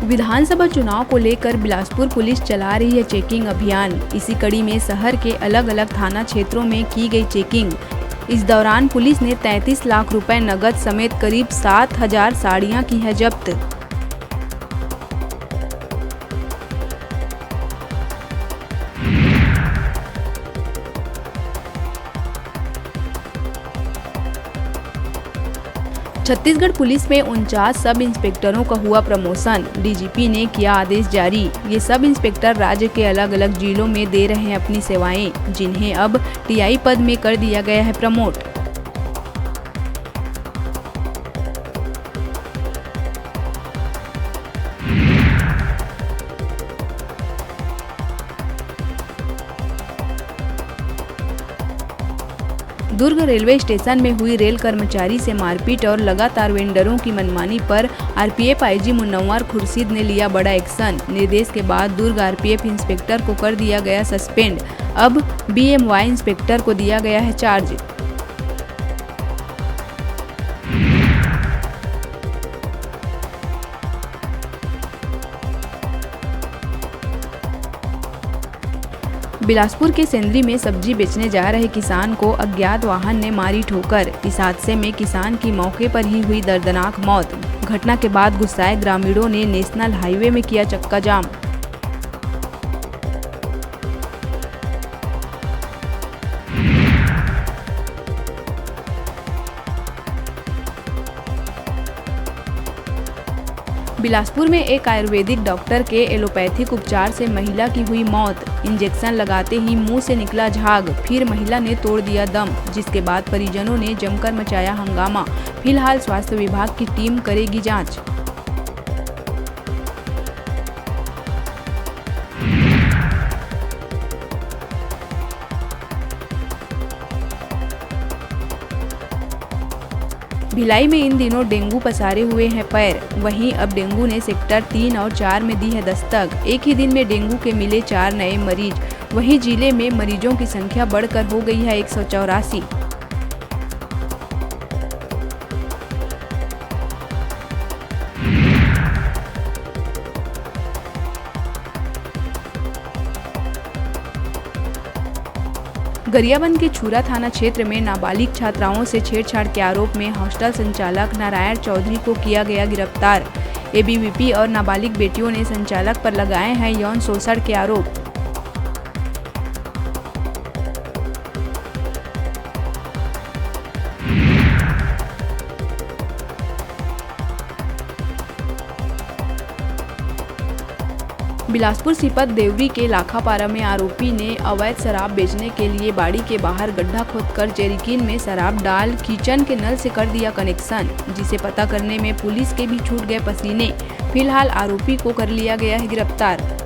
विधानसभा चुनाव को लेकर बिलासपुर पुलिस चला रही है चेकिंग अभियान। इसी कड़ी में शहर के अलग अलग थाना क्षेत्रों में की गई चेकिंग। इस दौरान पुलिस ने 33 लाख रुपए नकद समेत करीब 7,000 साड़ियां की है जब्त। छत्तीसगढ़ पुलिस में 49 सब इंस्पेक्टरों का हुआ प्रमोशन। डीजीपी ने किया आदेश जारी। ये सब इंस्पेक्टर राज्य के अलग अलग जिलों में दे रहे हैं अपनी सेवाएं, जिन्हें अब टीआई पद में कर दिया गया है प्रमोट। दुर्ग रेलवे स्टेशन में हुई रेल कर्मचारी से मारपीट और लगातार वेंडरों की मनमानी पर आरपीएफ आईजी मुनव्वर खुर्शीद ने लिया बड़ा एक्शन। निर्देश के बाद दुर्ग आरपीएफ इंस्पेक्टर को कर दिया गया सस्पेंड। अब बीएमवाई इंस्पेक्टर को दिया गया है चार्ज। बिलासपुर के सेंदरी में सब्जी बेचने जा रहे किसान को अज्ञात वाहन ने मारी ठोकर। इस हादसे में किसान की मौके पर ही हुई दर्दनाक मौत। घटना के बाद गुस्साए ग्रामीणों ने नेशनल हाईवे में किया चक्का जाम। बिलासपुर में एक आयुर्वेदिक डॉक्टर के एलोपैथिक उपचार से महिला की हुई मौत। इंजेक्शन लगाते ही मुंह से निकला झाग, फिर महिला ने तोड़ दिया दम, जिसके बाद परिजनों ने जमकर मचाया हंगामा। फिलहाल स्वास्थ्य विभाग की टीम करेगी जांच। भिलाई में इन दिनों डेंगू पसारे हुए हैं पैर। वहीं अब डेंगू ने सेक्टर 3 और 4 में दी है दस्तक। एक ही दिन में डेंगू के मिले 4 नए मरीज। वहीं जिले में मरीजों की संख्या बढ़कर हो गई है 184। गरियाबंद के छुरा थाना क्षेत्र में नाबालिग छात्राओं से छेड़छाड़ के आरोप में हॉस्टल संचालक नारायण चौधरी को किया गया गिरफ्तार। एबीवीपी और नाबालिग बेटियों ने संचालक पर लगाए हैं यौन शोषण के आरोप। बिलासपुर सिपत देवरी के लाखापारा में आरोपी ने अवैध शराब बेचने के लिए बाड़ी के बाहर गड्ढा खोदकर जेरिकिन में शराब डाल किचन के नल से कर दिया कनेक्शन, जिसे पता करने में पुलिस के भी छूट गए पसीने। फिलहाल आरोपी को कर लिया गया है गिरफ्तार।